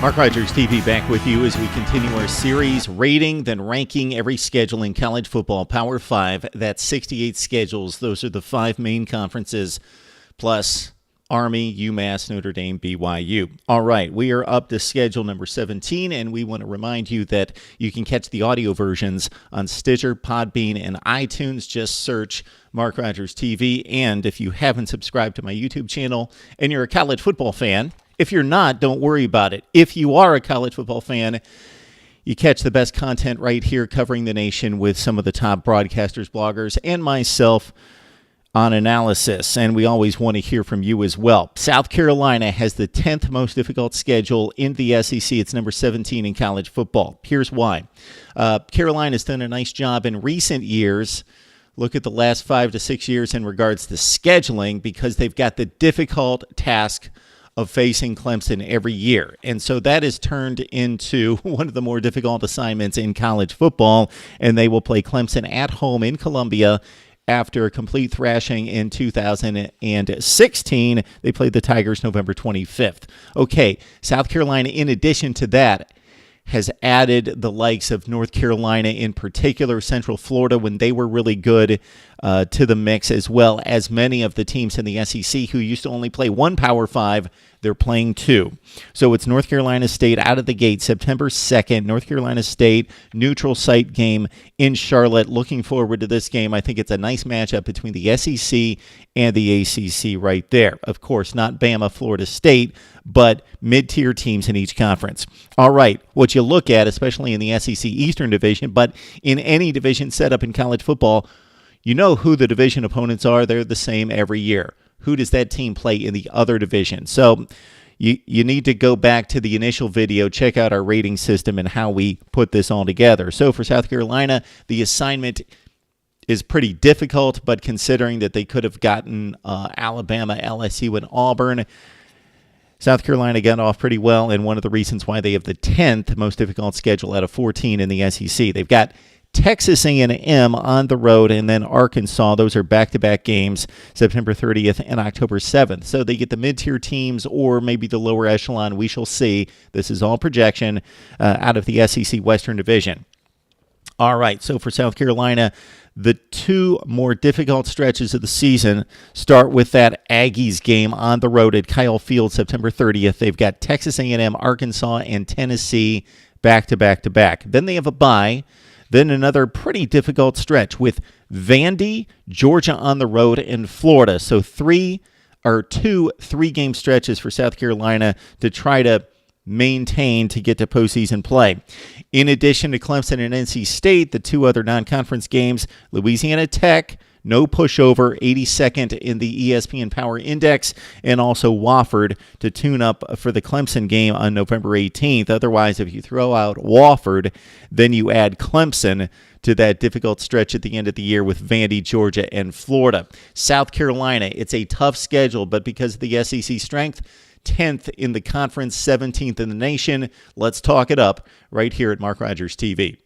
Mark Rogers TV back with you as we continue our series rating, then ranking every schedule in college football. Power 5, that's 68 schedules. Those are the 5 main conferences, plus Army, UMass, Notre Dame, BYU. All right, we are up to schedule number 17, and we want to remind you that you can catch the audio versions on Stitcher, Podbean, and iTunes. Just search Mark Rogers TV. And if you haven't subscribed to my YouTube channel and you're a college football fan, if you're not, don't worry about it. If you are a college football fan, you catch the best content right here covering the nation with some of the top broadcasters, bloggers, and myself on analysis. And we always want to hear from you as well. South Carolina has the 10th most difficult schedule in the SEC. It's number 17 in college football. Here's why. Carolina's done a nice job in recent years. Look at the last 5 to 6 years in regards to scheduling, because they've got the difficult task of facing Clemson every year. And so that is turned into one of the more difficult assignments in college football, and they will play Clemson at home in Columbia. After a complete thrashing in 2016, they played the Tigers November 25th. Okay, South Carolina, in addition to that, has added the likes of North Carolina, in particular Central Florida when they were really good, to the mix, as well as many of the teams in the SEC who used to only play one Power 5. They're playing 2. So it's North Carolina State out of the gate September 2nd. North Carolina State, neutral site game in Charlotte. Looking forward to this game. I think it's a nice matchup between the SEC and the ACC right there. Of course, not Bama, Florida State, but mid-tier teams in each conference. All right, what you look at, especially in the SEC Eastern Division, but in any division set up in college football, you know who the division opponents are. They're the same every year. Who does that team play in the other division? So you need to go back to the initial video, check out our rating system and how we put this all together. So for South Carolina, the assignment is pretty difficult, but considering that they could have gotten Alabama, LSU, and Auburn, South Carolina got off pretty well, and one of the reasons why they have the 10th most difficult schedule out of 14 in the SEC. They've got Texas A&M on the road, and then Arkansas. Those are back-to-back games, September 30th and October 7th. So they get the mid-tier teams or maybe the lower echelon. We shall see. This is all projection out of the SEC Western Division. All right, so for South Carolina, the 2 more difficult stretches of the season start with that Aggies game on the road at Kyle Field, September 30th. They've got Texas A&M, Arkansas, and Tennessee back-to-back-to-back. Then they have a bye. Then another pretty difficult stretch with Vandy, Georgia on the road, and Florida. So 2 3-game stretches for South Carolina to try to maintain to get to postseason play. In addition to Clemson and NC State, the 2 other non-conference games, Louisiana Tech, no pushover, 82nd in the ESPN Power Index, and also Wofford to tune up for the Clemson game on November 18th. Otherwise, if you throw out Wofford, then you add Clemson to that difficult stretch at the end of the year with Vandy, Georgia, and Florida. South Carolina, it's a tough schedule, but because of the SEC strength, 10th in the conference, 17th in the nation. Let's talk it up right here at Mark Rogers TV.